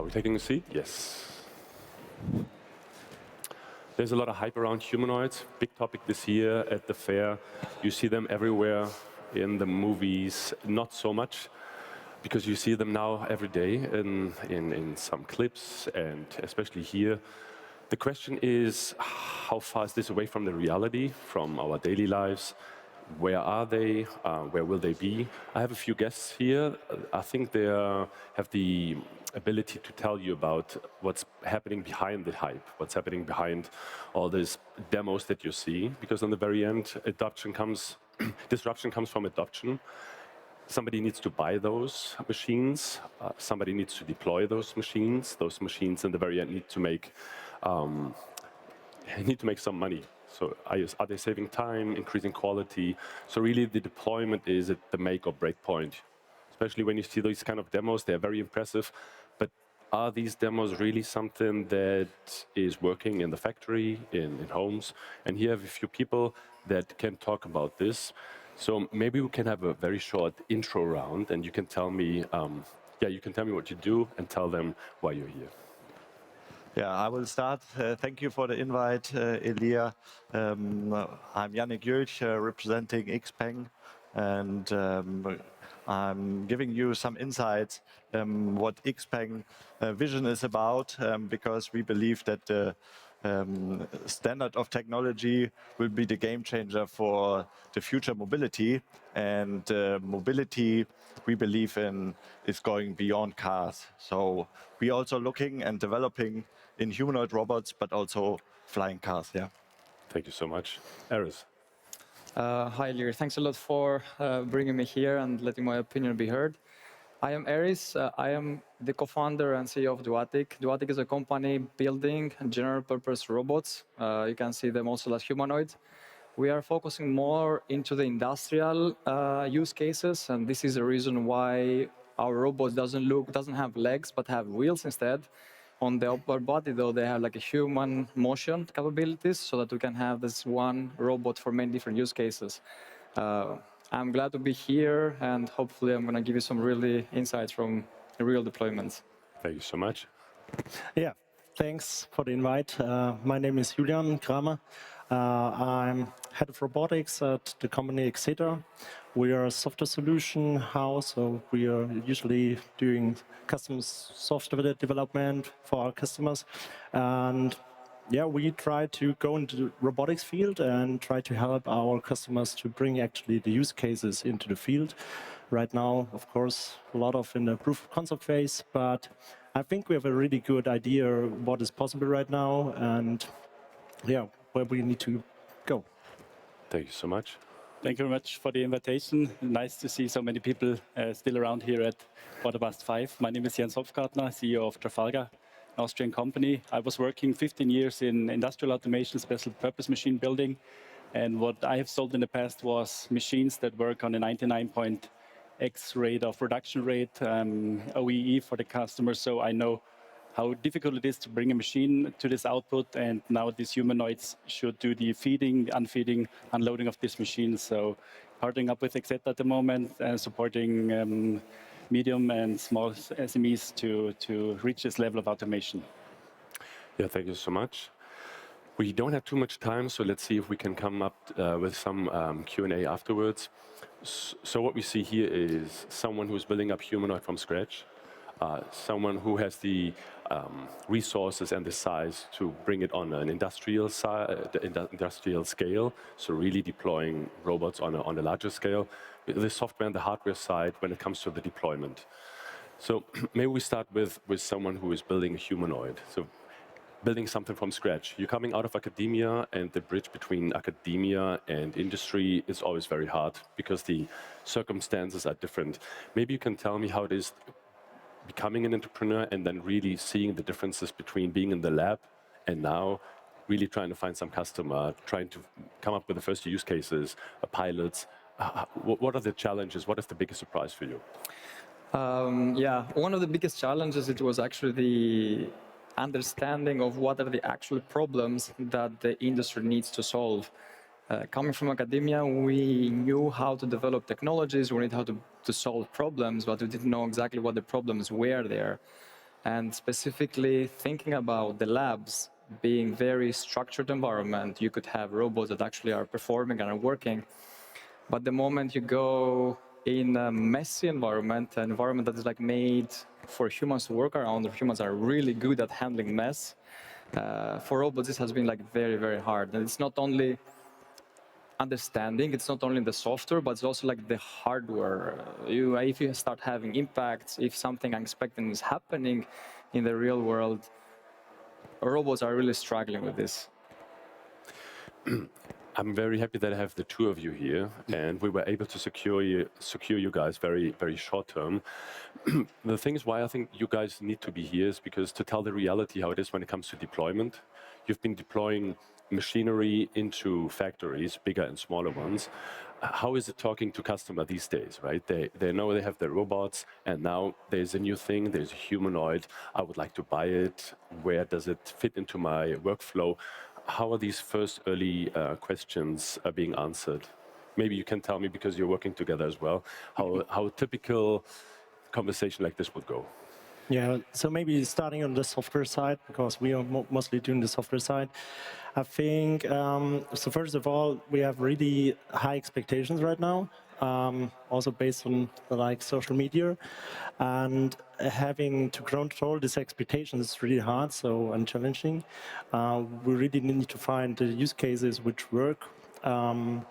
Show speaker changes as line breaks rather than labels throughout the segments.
we taking a seat? Yes. There's a lot of hype around humanoids. Big topic this year at the fair. You see them everywhere in the movies, not so much, because you see them now every day in some clips, and especially here. The question is, how far is this away from the reality, from our daily lives? Where are they? Where will they be? I have a few guests here. I think they have the ability to tell you about what's happening behind the hype, what's happening behind all these demos that you see, because in the very end, disruption comes from adoption. Somebody needs to buy those machines. Somebody needs to deploy those machines. Those machines, in the very end, need to make some money. So are they saving time, increasing quality? So really, the deployment is at the make or break point. Especially when you see these kind of demos, they're very impressive. But are these demos really something that is working in the factory, in homes? And here I have a few people that can talk about this. So maybe we can have a very short intro round, and you can tell me, you can tell me what you do and tell them why you're here.
Yeah, I will start. Thank you for the invite, Elia. I'm Yannick Jölch, representing Xpeng, and I'm giving you some insights what Xpeng vision is about, because we believe that the standard of technology will be the game changer for the future mobility, and mobility we believe in is going beyond cars. So we're also looking and developing in humanoid robots, but also flying cars. Yeah.
Thank you so much. Aris.
Hi, Lear. Thanks a lot for bringing me here and letting my opinion be heard. I am Aris. I am the co-founder and CEO of Duatic. Duatic is a company building general-purpose robots. You can see them also as humanoids. We are focusing more into the industrial use cases, and this is the reason why our robots doesn't have legs but have wheels instead. On the upper body, though, they have like a human motion capabilities, so that we can have this one robot for many different use cases. I'm glad to be here, and hopefully I'm going to give you some really insights from real deployments.
Thank you so much.
Yeah, thanks for the invite. My name is Julian Kramer. I'm head of robotics at the company Xeta. We are a software solution house, so we are usually doing custom software development for our customers. And yeah, we try to go into the robotics field and try to help our customers to bring actually the use cases into the field. Right now, of course, a lot of in the proof of concept phase, but I think we have a really good idea what is possible right now, and yeah, where we need to go.
Thank you so much.
Thank you very much for the invitation. Nice to see so many people still around here at Bottleneck 5. My name is Jens Hopfgartner, CEO of Trafalgar, an Austrian company. I was working 15 years in industrial automation, special purpose machine building. And what I have sold in the past was machines that work on a 99.x rate of production rate, OEE for the customer. So I know how difficult it is to bring a machine to this output, and now these humanoids should do the feeding, the unfeeding, unloading of this machine. So partnering up with Xeta at the moment, supporting medium and small SMEs to reach this level of automation.
Yeah, thank you so much. We don't have too much time, so let's see if we can come up with some Q&A afterwards. So what we see here is someone who's building up humanoid from scratch, someone who has the resources and the size to bring it on an industrial scale, so really deploying robots on a larger scale, the software and the hardware side when it comes to the deployment. So maybe we start with someone who is building a humanoid. So building something from scratch. You're coming out of academia, and the bridge between academia and industry is always very hard because the circumstances are different. Maybe you can tell me how it is becoming an entrepreneur and then really seeing the differences between being in the lab and now really trying to find some customer, trying to come up with the first use cases, pilots. What are the challenges? What is the biggest surprise for you?
Yeah, one of the biggest challenges, it was actually the understanding of what are the actual problems that the industry needs to solve. Coming from academia, we knew how to develop technologies, we knew how to solve problems, but we didn't know exactly what the problems were there. And specifically thinking about the labs being very structured environment, you could have robots that actually are performing and are working. But the moment you go in a messy environment, an environment that is like made for humans to work around, or humans are really good at handling mess, for robots this has been like very, very hard. And it's not only understanding, it's not only the software, but it's also like the hardware. If you start having impacts, if something unexpected is happening in the real world, robots are really struggling with this.
I'm very happy that I have the two of you here, and we were able to secure you guys very, very short term. The thing is why I think you guys need to be here is because to tell the reality how it is when it comes to deployment. You've been deploying machinery into factories, bigger and smaller ones. How is it talking to customer these days, right? They know they have their robots, and now there's a new thing, there's a humanoid. I would like to buy it. Where does it fit into my workflow? How are these first early questions being answered? Maybe you can tell me, because you're working together as well, how a typical conversation like this would go.
Yeah, so maybe starting on the software side, because we are mostly doing the software side. I think, so first of all, we have really high expectations right now, also based on like social media. And having to control these expectations is really hard, and challenging. We really need to find the use cases which work, and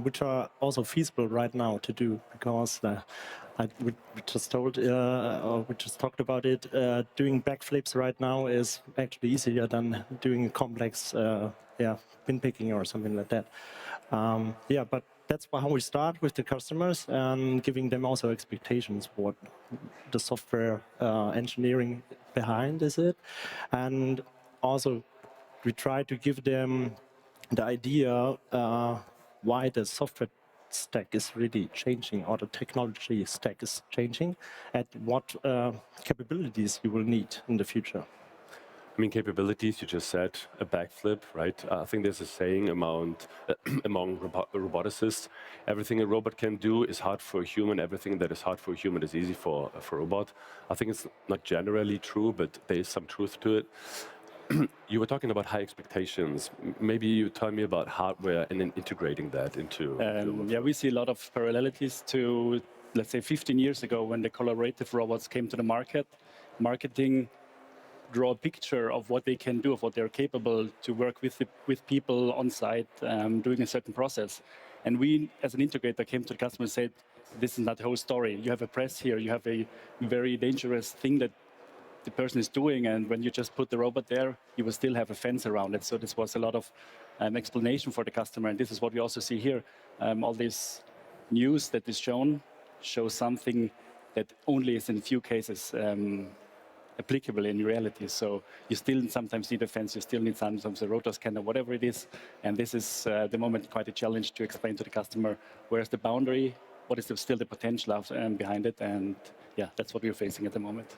which are also feasible right now to do, because we just talked about it. Doing backflips right now is actually easier than doing complex, pin picking or something like that. But that's how we start with the customers and giving them also expectations what the software engineering behind is it, and also we try to give them the idea why the software stack is really changing, or the technology stack is changing, and what capabilities you will need in the future.
I mean, capabilities, you just said, a backflip, right? I think there's a saying among roboticists, everything a robot can do is hard for a human, everything that is hard for a human is easy for a robot. I think it's not generally true, but there is some truth to it. You were talking about high expectations. Maybe you tell me about hardware and then integrating that into...
Yeah, we see a lot of parallelities to, let's say, 15 years ago when the collaborative robots came to the market. Marketing draw a picture of what they can do, of what they're capable to work with people on site, doing a certain process. And we, as an integrator, came to the customer and said, this is not the whole story. You have a press here, you have a very dangerous thing that the person is doing, and when you just put the robot there, you will still have a fence around it. So this was a lot of explanation for the customer, and this is what we also see here. All this news that is shown shows something that only is in few cases applicable in reality. So you still sometimes need a fence, you still need sometimes a rotor scanner, whatever it is. And this is the moment quite a challenge to explain to the customer where's the boundary, what is still the potential behind it, and yeah, that's what we're facing at the moment.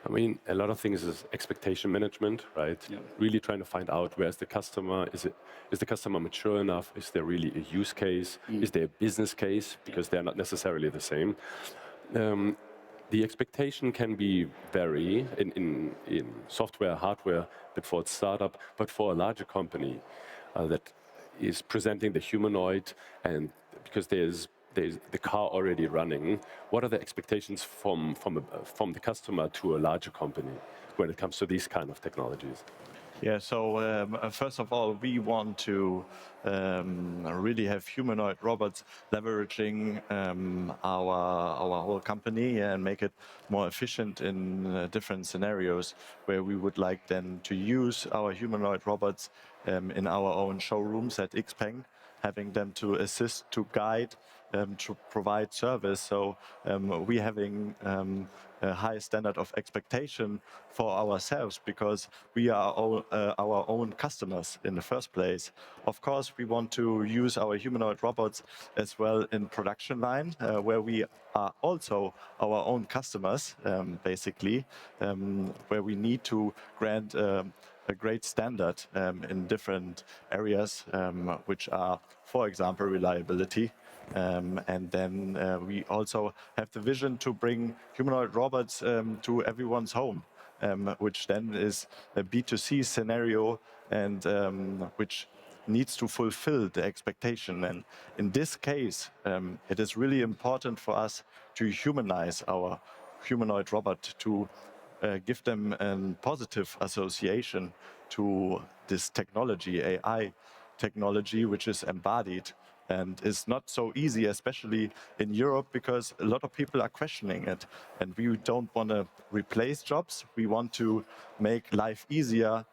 I mean, a lot of things is expectation management, right?
Yeah.
Really trying to find out where's the customer. Is the customer mature enough? Is there really a use case? Is there a business case? Because they're not necessarily the same. The expectation can be vary in software, hardware, but for a startup, but for a larger company that is presenting the humanoid, and because there's the car already running, what are the expectations from the customer to a larger company when it comes to these kind of technologies?
Yeah, so first of all, we want to really have humanoid robots leveraging our whole company and make it more efficient in different scenarios where we would like then to use our humanoid robots in our own showrooms at XPeng, having them to assist, to guide, to provide service. So we having a high standard of expectation for ourselves because we are our own customers in the first place. Of course, we want to use our humanoid robots as well in production line, where we are also our own customers, basically, where we need to grant a great standard in different areas, which are, for example, reliability. And then we also have the vision to bring humanoid robots to everyone's home, which then is a B2C scenario and which needs to fulfill the expectation. And in this case, it is really important for us to humanize our humanoid robot, to give them a positive association to this technology, AI technology, which is embodied and is not so easy, especially in Europe, because a lot of people are questioning it. And we don't want to replace jobs. We want to make life easier,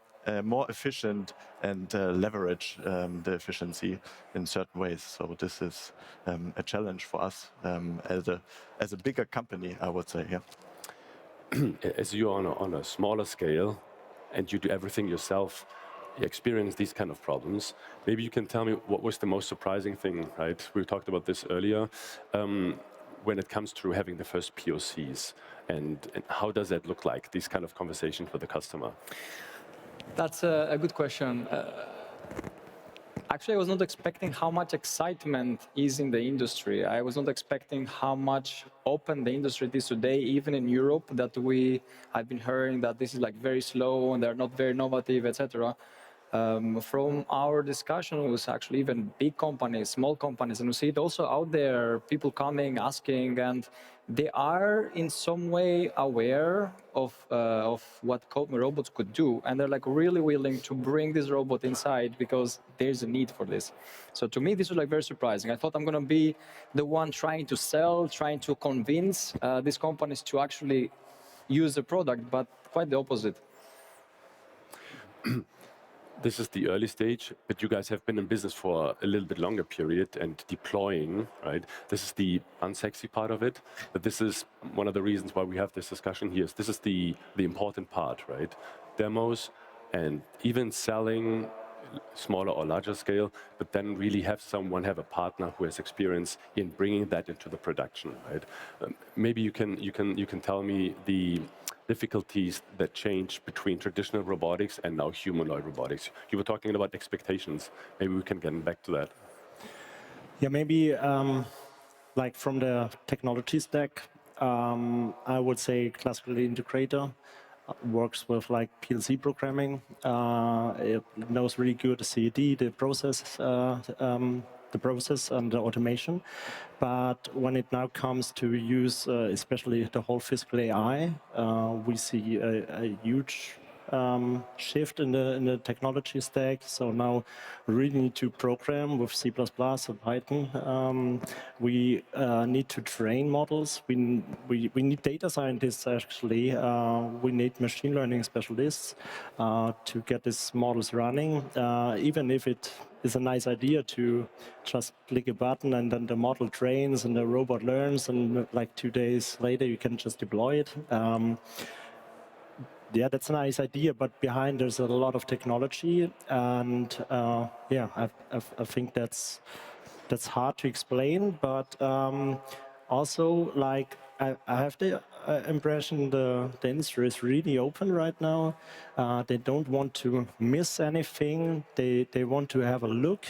more efficient, and leverage the efficiency in certain ways. So this is a challenge for us as a bigger company, I would say. Yeah.
As you're on a smaller scale and you do everything yourself, you experience these kind of problems. Maybe you can tell me what was the most surprising thing, right? We talked about this earlier, when it comes to having the first POCs, and how does that look like, these kind of conversations with the customer?
That's a good question. Actually, I was not expecting how much excitement is in the industry. I was not expecting how much open the industry is today, even in Europe, that I've been hearing that this is like very slow and they're not very innovative, etc. From our discussion with actually even big companies, small companies, and we see it also out there, people coming, asking, and they are in some way aware of what robots could do, and they're like really willing to bring this robot inside because there's a need for this. So to me, this was like very surprising. I thought I'm going to be the one trying to sell, trying to convince these companies to actually use the product, but quite the opposite.
This is the early stage, but you guys have been in business for a little bit longer period and deploying, right? This is the unsexy part of it, but this is one of the reasons why we have this discussion here. This is the important part, right? Demos and even selling smaller or larger scale, but then really have a partner who has experience in bringing that into the production, right? Maybe you can tell me the difficulties that change between traditional robotics and now humanoid robotics. You were talking about expectations. Maybe we can get back to that.
Yeah, maybe like from the technology stack, I would say classical integrator works with like PLC programming. It knows really good the CAD, the process and the automation. But when it now comes to use, especially the whole physical AI, we see a huge shift in the technology stack. So now we really need to program with C++ and Python. We need to train models. We need data scientists actually. We need machine learning specialists to get these models running. Even if it is a nice idea to just click a button and then the model trains and the robot learns, and like 2 days later you can just deploy it. Yeah, that's a nice idea, but behind there's a lot of technology, and yeah, I think that's hard to explain. But also, like I have the impression the industry is really open right now. They don't want to miss anything. They want to have a look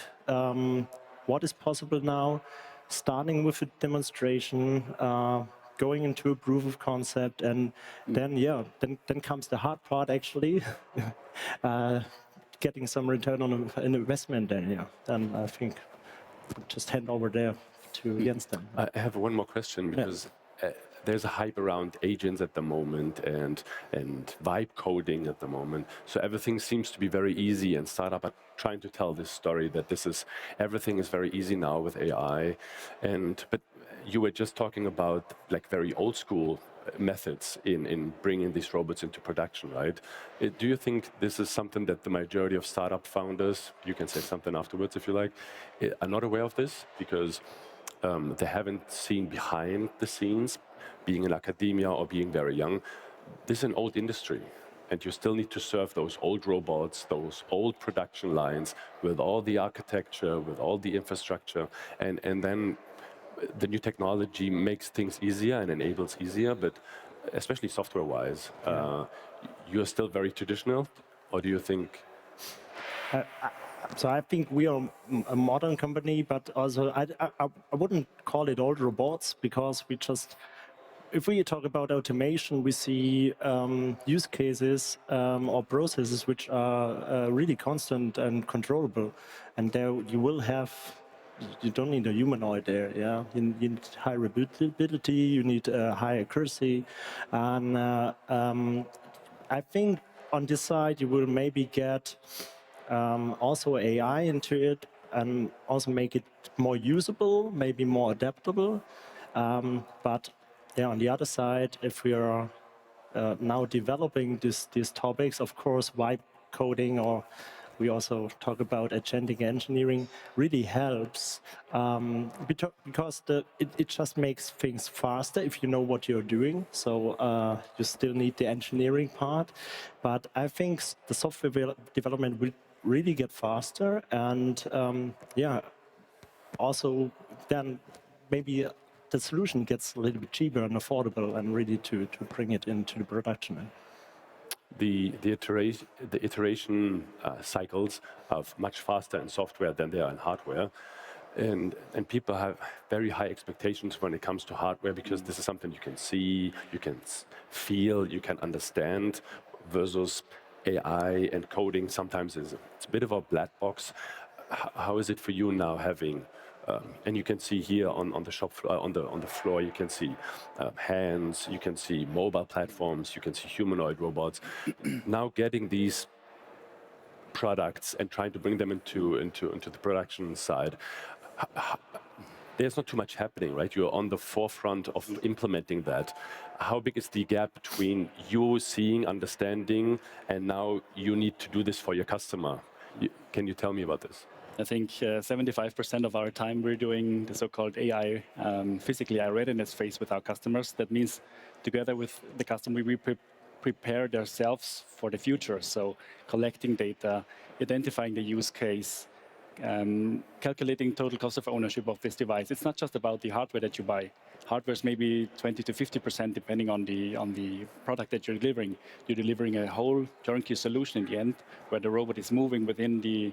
what is possible now, starting with a demonstration. Going into a proof of concept, and then then comes the hard part actually, getting some return on an investment. Then then I think I'll just hand over there to Jens then.
I have one more question because there's a hype around agents at the moment and vibe coding at the moment. So everything seems to be very easy, and startup are trying to tell this story that everything is very easy now with AI, but you were just talking about like very old school methods in bringing these robots into production, right? Do you think this is something that the majority of startup founders, you can say something afterwards if you like, are not aware of this because they haven't seen behind the scenes, being in academia or being very young? This is an old industry, and you still need to serve those old robots, those old production lines with all the architecture, with all the infrastructure, and then the new technology makes things easier and enables easier, but especially software-wise, you're still very traditional, or do you think?
So I think we are a modern company, but also I wouldn't call it old robots because we just, if we talk about automation, we see use cases or processes which are really constant and controllable, and there you will have. You don't need a humanoid there, yeah. You need high repeatability, you need high accuracy, and I think on this side you will maybe get also AI into it and also make it more usable, maybe more adaptable. But yeah, on the other side, if we are now developing these topics, of course, vibe coding, or we also talk about agentic engineering, really helps because it just makes things faster if you know what you're doing. So you still need the engineering part, but I think the software development will really get faster, and yeah, also then maybe the solution gets a little bit cheaper and affordable and ready to bring it into the production.
The iteration cycles are much faster in software than they are in hardware. And people have very high expectations when it comes to hardware because this is something you can see, you can feel, you can understand, versus AI and coding sometimes it's a bit of a black box. How is it for you now having, and you can see here on the shop floor, on the floor, you can see hands, you can see mobile platforms, you can see humanoid robots. Now getting these products and trying to bring them into the production side, there's not too much happening, right? You're on the forefront of implementing that. How big is the gap between you seeing, understanding, and now you need to do this for your customer? Can you tell me about this?
I think 75% of our time we're doing the so-called AI, physically AI readiness phase with our customers. That means together with the customer, we prepare themselves for the future. So collecting data, identifying the use case, calculating total cost of ownership of this device. It's not just about the hardware that you buy. Hardware is maybe 20 to 50% depending on the product that you're delivering. You're delivering a whole turnkey solution in the end, where the robot is moving within the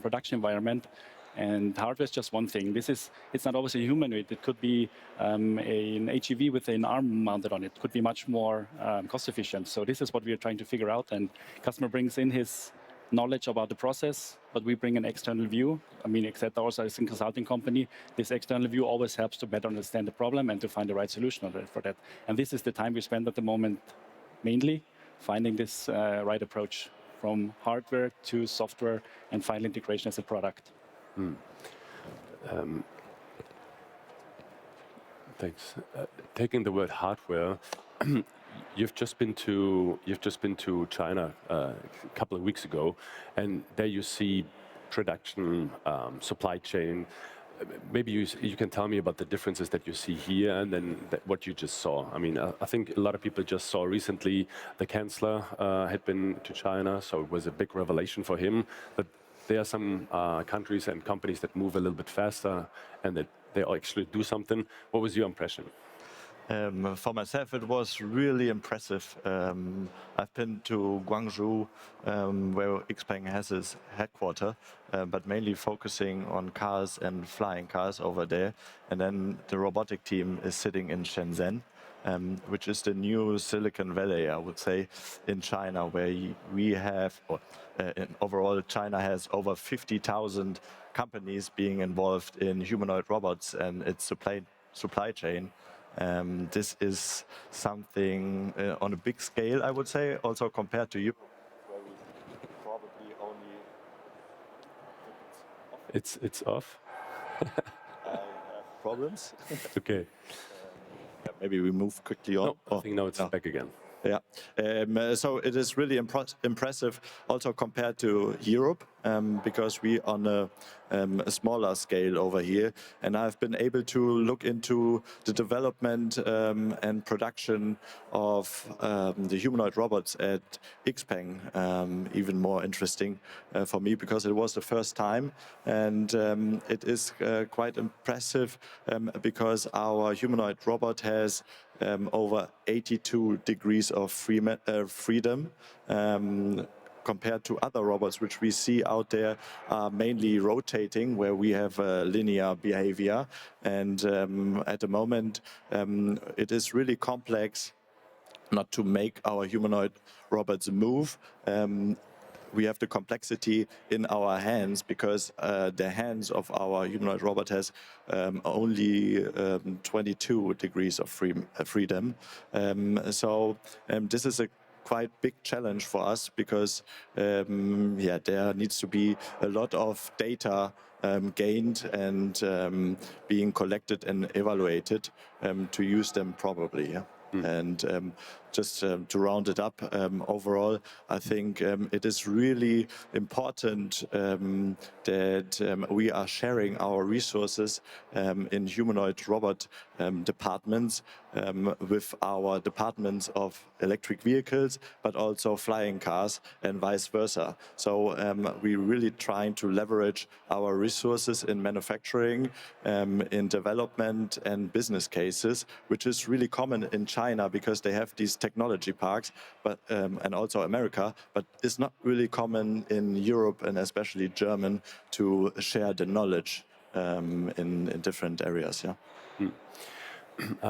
production environment. And hardware is just one thing. It's not always a humanoid. It could be an HEV with an arm mounted on it. It could be much more cost efficient. So this is what we are trying to figure out. And customer brings in his knowledge about the process, but we bring an external view. I mean, except also as a consulting company, this external view always helps to better understand the problem and to find the right solution for that. And this is the time we spend at the moment, mainly finding this right approach from hardware to software and final integration as a product.
Thanks. Taking the word hardware, you've just been to China a couple of weeks ago, and there you see production, supply chain. Maybe you can tell me about the differences that you see here and then what you just saw. I mean, I think a lot of people just saw recently the Chancellor had been to China, so it was a big revelation for him. But there are some countries and companies that move a little bit faster and that they actually do something. What was your impression?
For myself, it was really impressive. I've been to Guangzhou, where XPeng has its headquarters, but mainly focusing on cars and flying cars over there. And then the robotic team is sitting in Shenzhen, which is the new Silicon Valley, I would say, in China, where we have, overall, China has over 50,000 companies being involved in humanoid robots and its supply chain. This is something on a big scale, I would say, also compared to Europe, where we probably only...
It's off?
I have problems.
Okay.
Maybe we move quickly on.
No, I think now it's back again.
Yeah, so it is really impressive also compared to Europe, because we on a smaller scale over here, and I've been able to look into the development and production of the humanoid robots at XPeng, even more interesting for me because it was the first time, and it is quite impressive because our humanoid robot has over 82 degrees of freedom. compared to other robots which we see out there, are mainly rotating, where we have linear behavior. And at the moment, it is really complex not to make our humanoid robots move. We have the complexity in our hands because the hands of our humanoid robot has only 22 degrees of freedom. So this is a quite big challenge for us because there needs to be a lot of data gained and being collected and evaluated to use them properly. Yeah? And just to round it up, overall, I think it is really important that we are sharing our resources in humanoid robot departments with our departments of electric vehicles, but also flying cars and vice versa. So we're really trying to leverage our resources in manufacturing, in development and business cases, which is really common in China because they have these technology parks, but and also America, but it's not really common in Europe and especially German to share the knowledge in different areas. Yeah.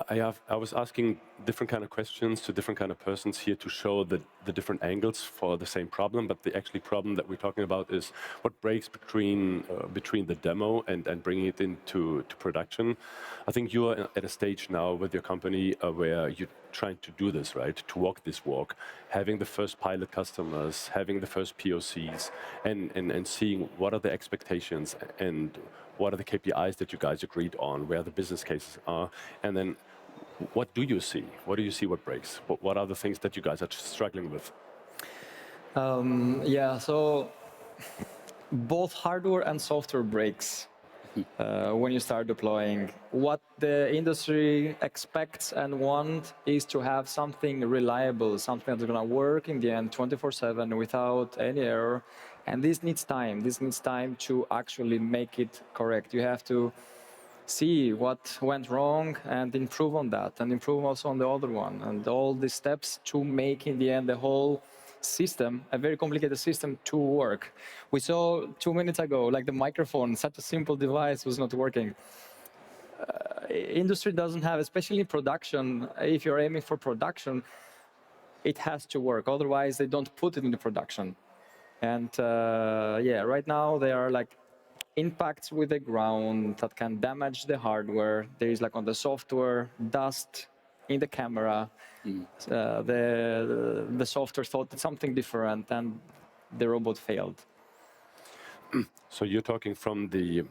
I was asking different kind of questions to different kind of persons here to show the different angles for the same problem, but the actually problem that we're talking about is what breaks between the demo and bringing it into production. I think you are at a stage now with your company where you're trying to do this, right? To walk this walk, having the first pilot customers, having the first POCs, and seeing what are the expectations and what are the KPIs that you guys agreed on, where the business cases are, and then what do you see? What do you see what breaks? What are the things that you guys are struggling with?
So both hardware and software breaks when you start deploying. What the industry expects and wants is to have something reliable, something that's going to work in the end 24/7 without any error. And this needs time. This needs time to actually make it correct. You have to see what went wrong and improve on that, and improve also on the other one, and all the steps to make in the end the whole system, a very complicated system, to work. We saw 2 minutes ago, like the microphone, such a simple device was not working. Industry doesn't have, especially in production, if you're aiming for production, it has to work. Otherwise, they don't put it into production. And right now there are like impacts with the ground that can damage the hardware. There is like on the software, dust in the camera. The software thought it's something different and the robot failed.
So you're talking from the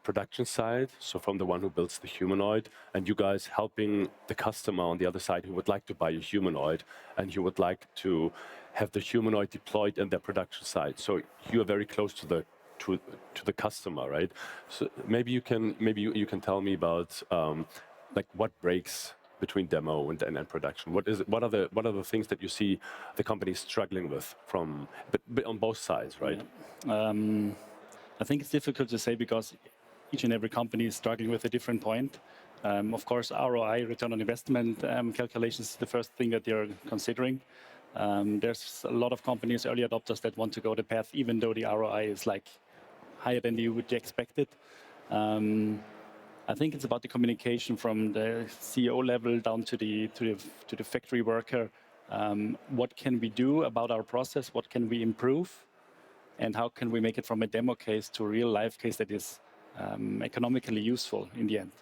production side, so from the one who builds the humanoid, and you guys helping the customer on the other side who would like to buy a humanoid and who would like to have the humanoid deployed in their production side. So you are very close to the customer, right? So maybe you can tell me about like what breaks between demo and production. What are the things that you see the company struggling with but on both sides, right?
I think it's difficult to say because each and every company is struggling with a different point. Of course, ROI, return on investment calculations is the first thing that they're considering. There's a lot of companies, early adopters, that want to go the path, even though the ROI is like higher than you would expect it. I think it's about the communication from the CEO level down to the factory worker. What can we do about our process? What can we improve? And how can we make it from a demo case to a real life case that is economically useful in the end?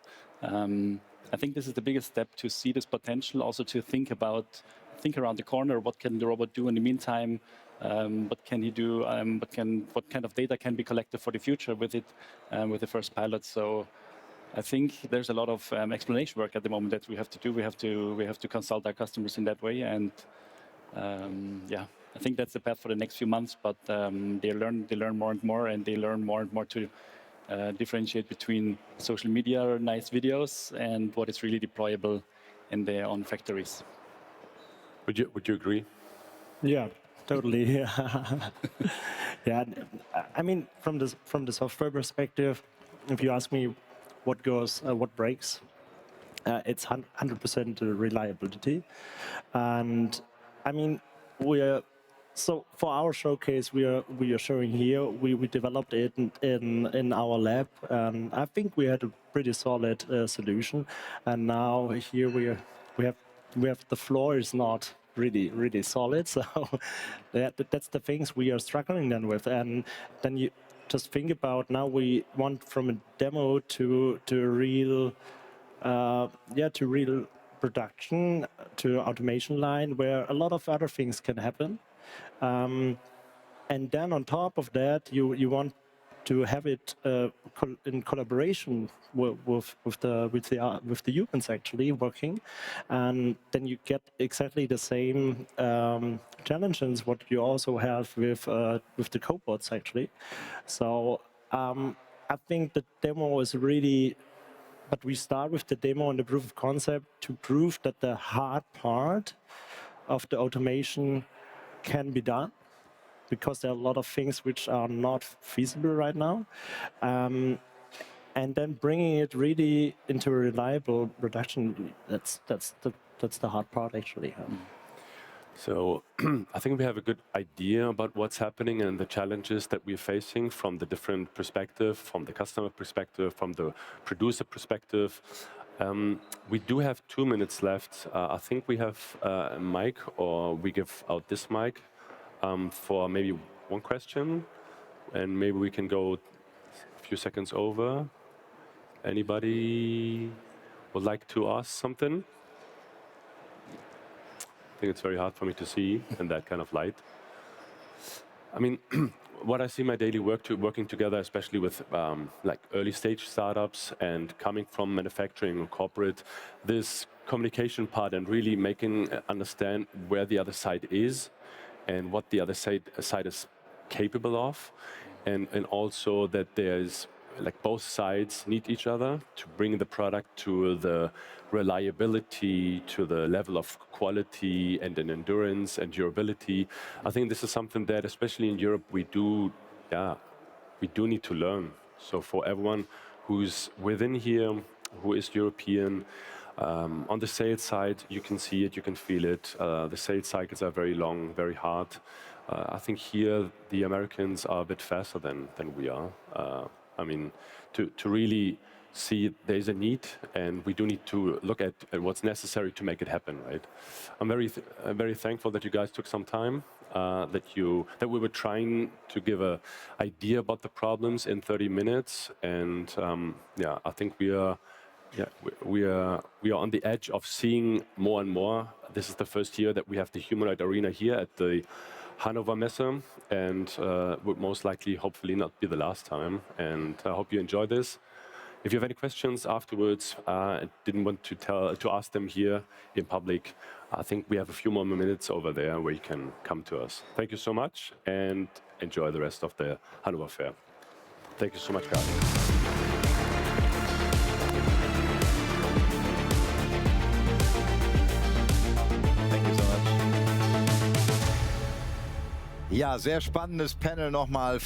I think this is the biggest step to see this potential, also to think around the corner. What can the robot do in the meantime? What can he do? What kind of data can be collected for the future with it, with the first pilot? So I think there's a lot of explanation work at the moment that we have to do. We have to consult our customers in that way, and I think that's the path for the next few months. But they learn more and more, and they learn more and more to differentiate between social media, nice videos, and what is really deployable in their own factories.
Would you agree?
Yeah, totally. Yeah, I mean, from the software perspective, if you ask me what breaks, it's 100% reliability, and I mean So for our showcase, we are showing here. We developed it in our lab, and I think we had a pretty solid solution. And now here we have the floor is not really solid, so that's the things we are struggling then with. And then you just think about now we want from a demo to real to real production, to automation line where a lot of other things can happen. And then on top of that, you want to have it in collaboration with the humans actually working, and then you get exactly the same challenges what you also have with the Cobots actually. So I think the demo is really. But we start with the demo and the proof of concept to prove that the hard part of the automation can be done, because there are a lot of things which are not feasible right now. And then bringing it really into a reliable production, that's the hard part actually.
So I think we have a good idea about what's happening and the challenges that we're facing from the different perspective, from the customer perspective, from the producer perspective. We do have 2 minutes left. I think we have a mic, or we give out this mic for maybe one question, and maybe we can go a few seconds over. Anybody would like to ask something? I think it's very hard for me to see in that kind of light. I mean, what I see my daily working together, especially with like early stage startups and coming from manufacturing or corporate, this communication part and really making understand where the other side is and what the other side is capable of, and also that there's like both sides need each other to bring the product to the reliability, to the level of quality and an endurance and durability. I think this is something that, especially in Europe, we do need to learn. So for everyone who's within here, who is European, on the sales side, you can see it, you can feel it. The sales cycles are very long, very hard. I think here the Americans are a bit faster than we are. I mean, to really see there's a need, and we do need to look at what's necessary to make it happen, right? I'm very thankful that you guys took some time, that we were trying to give an idea about the problems in 30 minutes, and I think we are on the edge of seeing more and more. This is the first year that we have the Humanoid Arena here at the Hannover Messe, and would most likely, hopefully, not be the last time. And I hope you enjoy this. If you have any questions afterwards, I didn't want to ask them here in public. I think we have a few more minutes over there where you can come to us. Thank you so much, and enjoy the rest of the Hannover Fair. Thank you so much, guys.
Ja, sehr spannendes Panel nochmal.